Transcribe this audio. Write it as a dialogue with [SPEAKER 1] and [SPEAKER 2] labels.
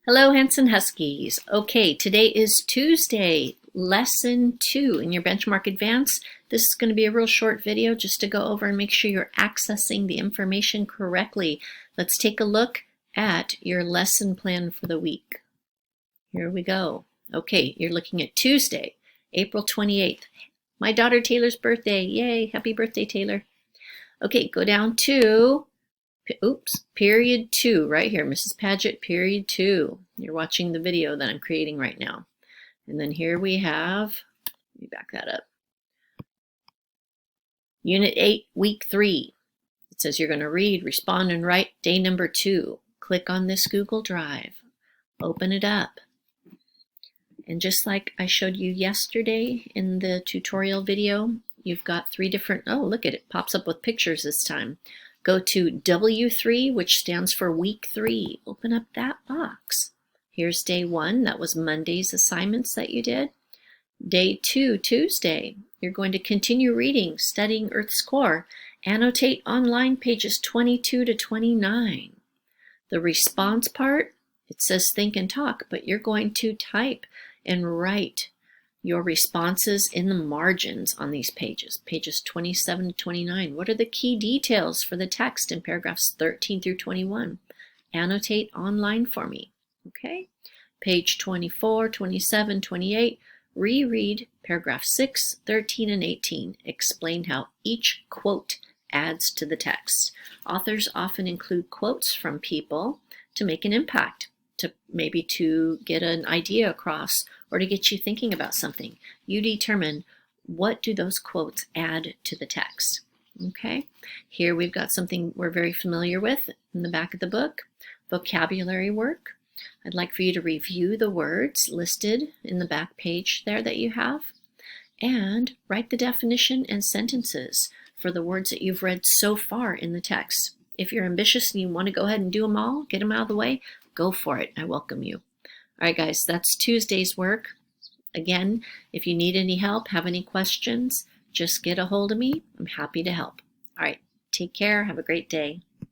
[SPEAKER 1] Hello, Hanson Huskies. Okay, today is Tuesday, lesson 2 in your Benchmark Advance. This is going to be a real short video just to go over and make sure you're accessing the information correctly. Let's take a look at your lesson plan for the week. Here we go. Okay, you're looking at Tuesday, April 28th. My daughter Taylor's birthday. Yay, happy birthday, Taylor. Okay, go down to period 2 right here, Mrs. Paget, period 2. You're watching the video that I'm creating right now. And then here we have, let me back that up, Unit 8, Week 3. It says you're going to read, respond, and write day number 2. Click on this Google Drive. Open it up. And just like I showed you yesterday in the tutorial video, you've got 3 different, oh, look at it, pops up with pictures this time. Go to W3, which stands for week 3. Open up that box. Here's day 1. That was Monday's assignments that you did. Day 2, Tuesday. You're going to continue reading, studying Earth's core. Annotate online pages 22 to 29. The response part, it says think and talk, but you're going to type and write your responses in the margins on these pages, pages 27 to 29. What are the key details for the text in paragraphs 13 through 21? Annotate online for me, okay? Page 24, 27, 28, reread paragraph 6, 13, and 18. Explain how each quote adds to the text. Authors often include quotes from people to make an impact, maybe to get an idea across or to get you thinking about something. You determine what do those quotes add to the text. Okay, here we've got something we're very familiar with in the back of the book, vocabulary work. I'd like for you to review the words listed in the back page there that you have and write the definition and sentences for the words that you've read so far in the text. If you're ambitious and you want to go ahead and do them all, get them out of the way, go for it. I welcome you. All right, guys, that's Tuesday's work. Again, if you need any help, have any questions, just get a hold of me. I'm happy to help. All right, take care. Have a great day.